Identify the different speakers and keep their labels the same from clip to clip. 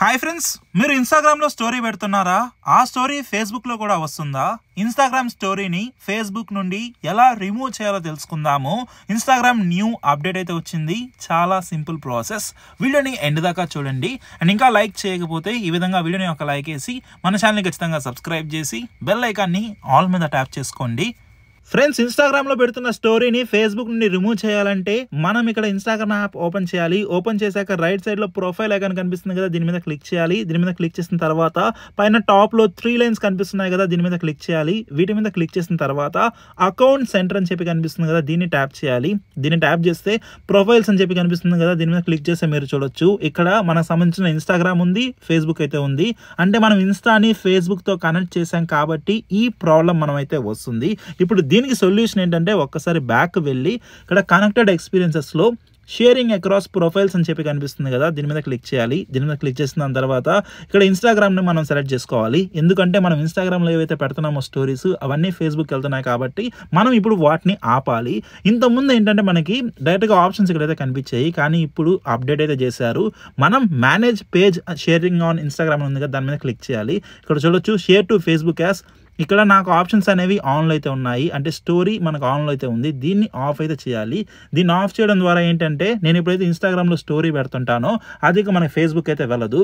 Speaker 1: Hi friends, మీరు ఇన్స్టాగ్రామ్లో story పెడుతున్నారా? ఆ స్టోరీ ఫేస్బుక్లో కూడా వస్తుందా? ఇన్స్టాగ్రామ్ స్టోరీని ఫేస్బుక్ నుండి ఎలా రిమూవ్ చేయాలో తెలుసుకుందాము. ఇన్స్టాగ్రామ్ న్యూ అప్డేట్ అయితే వచ్చింది. చాలా సింపుల్ ప్రాసెస్. వీడియోని ఎండ్ దాకా చూడండి. అండ్ ఇంకా లైక్ చేయకపోతే ఈ విధంగా వీడియోని ఒక లైక్ వేసి మన ఛానల్ని ఖచ్చితంగా సబ్స్క్రైబ్ చేసి బెల్ ఐకాన్ని ఆల్ మీద ట్యాప్ చేసుకోండి. ఫ్రెండ్స్, ఇన్స్టాగ్రామ్లో పెడుతున్న స్టోరీని ఫేస్బుక్ నుండి రిమూవ్ చేయాలంటే మనం ఇక్కడ ఇన్స్టాగ్రామ్ యాప్ ఓపెన్ చేయాలి. ఓపెన్ చేశాక రైట్ సైడ్లో ప్రొఫైల్ ఐకాన్ కనిపిస్తుంది కదా, దీని మీద క్లిక్ చేయాలి. దీని మీద క్లిక్ చేసిన తర్వాత పైన టాప్లో 3 లైన్స్ కనిపిస్తున్నాయి కదా, దీని మీద క్లిక్ చేయాలి. వీటి మీద క్లిక్ చేసిన తర్వాత అకౌంట్ సెంటర్ అని చెప్పి కనిపిస్తుంది కదా, దీన్ని ట్యాప్ చేయాలి. దీన్ని ట్యాప్ చేస్తే ప్రొఫైల్స్ అని చెప్పి కనిపిస్తుంది కదా, దీని మీద క్లిక్ చేస్తే మీరు చూడొచ్చు ఇక్కడ మనకు సంబంధించిన ఇన్స్టాగ్రామ్ ఉంది, ఫేస్బుక్ అయితే ఉంది. అంటే మనం ఇన్స్టాని ఫేస్బుక్తో కనెక్ట్ చేసాం కాబట్టి ఈ ప్రాబ్లం మనం అయితే వస్తుంది. ఇప్పుడు దీనికి సొల్యూషన్ ఏంటంటే ఒక్కసారి బ్యాక్ వెళ్ళి ఇక్కడ కనెక్టెడ్ ఎక్స్పీరియన్సెస్లో షేరింగ్ అక్రాస్ ప్రొఫైల్స్ అని చెప్పి కనిపిస్తుంది కదా, దీని మీద క్లిక్ చేయాలి. దీని మీద క్లిక్ చేసిన తర్వాత ఇక్కడ ఇన్స్టాగ్రామ్ని మనం సెలెక్ట్ చేసుకోవాలి. ఎందుకంటే మనం ఇన్స్టాగ్రామ్లో ఏవైతే పెడుతున్నామో స్టోరీస్ అవన్నీ ఫేస్బుక్ వెళ్తున్నాయి కాబట్టి మనం ఇప్పుడు వాటిని ఆపాలి. ఇంతకుముందు ఏంటంటే మనకి డైరెక్ట్గా ఆప్షన్స్ ఇక్కడైతే కనిపించాయి, కానీ ఇప్పుడు అప్డేట్ అయితే చేశారు. మనం manage page sharing on Instagram ఉంది కదా, దాని మీద క్లిక్ చేయాలి. ఇక్కడ చూడొచ్చు షేర్ టు ఫేస్బుక్ యాస్. ఇక్కడ నాకు ఆప్షన్స్ అనేవి ఆన్లో అయితే ఉన్నాయి, అంటే స్టోరీ మనకు ఆన్లో అయితే ఉంది. దీన్ని ఆఫ్ అయితే చేయాలి. దీన్ని ఆఫ్ చేయడం ద్వారా ఏంటంటే నేను ఎప్పుడైతే ఇన్స్టాగ్రామ్లో స్టోరీ పెడుతుంటానో అది మన ఫేస్బుక్ అయితే వెళ్ళదు.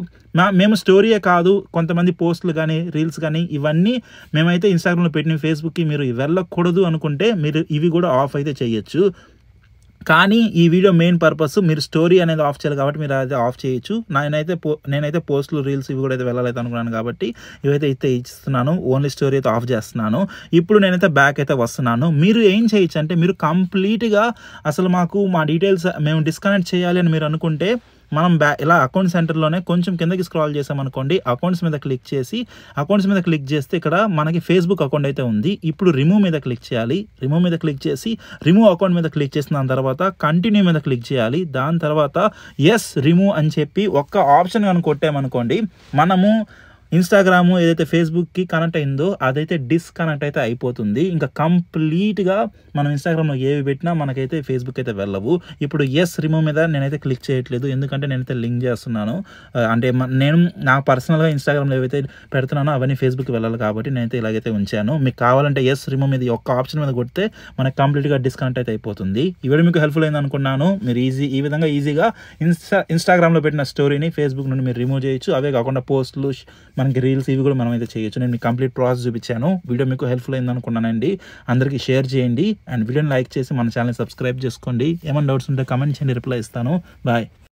Speaker 1: మేము స్టోరీయే కాదు, కొంతమంది పోస్టులు కానీ రీల్స్ కానీ ఇవన్నీ మేమైతే ఇన్స్టాగ్రామ్లో పెట్టిన ఫేస్బుక్కి మీరు వెళ్ళకూడదు అనుకుంటే మీరు ఇవి కూడా ఆఫ్ అయితే చేయొచ్చు. కానీ ఈ వీడియో మెయిన్ పర్పస్ మీరు స్టోరీ అనేది ఆఫ్ చేయాలి కాబట్టి మీరు అయితే ఆఫ్ చేయొచ్చు. నేనైతే పోస్టులు రీల్స్ ఇవి కూడా అయితే వెళ్ళాలైతే అనుకున్నాను కాబట్టి ఇవైతే ఇస్తున్నాను. ఓన్లీ స్టోరీ అయితే ఆఫ్ చేస్తున్నాను. ఇప్పుడు నేనైతే బ్యాక్ అయితే వస్తున్నాను. మీరు ఏం చేయొచ్చు అంటే మీరు కంప్లీట్గా అసలు మా డీటెయిల్స్ మేము డిస్కనెక్ట్ చేయాలి అని మీరు అనుకుంటే మనం ఇలా అకౌంట్ సెంటర్లోనే కొంచెం కిందకి స్క్రాల్ చేసామనుకోండి, అకౌంట్స్ మీద క్లిక్ చేసి అకౌంట్స్ మీద క్లిక్ చేస్తే ఇక్కడ మనకి ఫేస్బుక్ అకౌంట్ అయితే ఉంది. ఇప్పుడు రిమూవ్ మీద క్లిక్ చేయాలి. రిమూవ్ మీద క్లిక్ చేసి రిమూవ్ అకౌంట్ మీద క్లిక్ చేసిన దాని తర్వాత కంటిన్యూ మీద క్లిక్ చేయాలి. దాని తర్వాత ఎస్ రిమూవ్ అని చెప్పి ఒక్క ఆప్షన్ కానీ కొట్టామనుకోండి, మనము ఇన్స్టాగ్రాము ఏదైతే ఫేస్బుక్కి కనెక్ట్ అయిందో అదైతే డిస్కనెక్ట్ అయితే అయిపోతుంది. ఇంకా కంప్లీట్గా మనం ఇన్స్టాగ్రామ్లో ఏవి పెట్టినా మనకైతే ఫేస్బుక్ అయితే వెళ్ళవు. ఇప్పుడు ఎస్ రిమూవ్ మీద నేనైతే క్లిక్ చేయట్లేదు, ఎందుకంటే నేనైతే లింక్ చేస్తున్నాను. అంటే నేను నా పర్సనల్గా ఇన్స్టాగ్రామ్లో ఏవైతే పెడుతున్నానో అవన్నీ ఫేస్బుక్ వెళ్ళాలి కాబట్టి నేనైతే ఇలాగైతే ఉంచాను. మీకు కావాలంటే ఎస్ రిమూవ్ మీద ఒక్క ఆప్షన్ మీద కొడితే మనకి కంప్లీట్గా డిస్కనెక్ట్ అయితే అయిపోతుంది. ఈ వీడియో మీకు హెల్ప్ఫుల్ అయింది అనుకున్నాను. మీరు ఈ విధంగా ఈజీగా ఇన్స్టాగ్రామ్లో పెట్టిన స్టోరీని ఫేస్బుక్ నుండి మీరు రిమూవ్ చేయొచ్చు. అవే కాకుండా పోస్టులు మనకి రీల్స్ ఇవి కూడా మనం అయితే చేయొచ్చు. నేను మీకు కంప్లీట్ ప్రాసెస్ చూపించాను. వీడియో మీకు హెల్ప్ఫుల్ అయింది అనుకున్నానండి. అందరికీ షేర్ చేయండి అండ్ వీడియోని లైక్ చేసి మన ఛానల్ని సబ్స్క్రైబ్ చేసుకోండి. ఏమైనా డౌట్స్ ఉంటే కమెంట్ చేయండి, రిప్లై ఇస్తాను. బాయ్.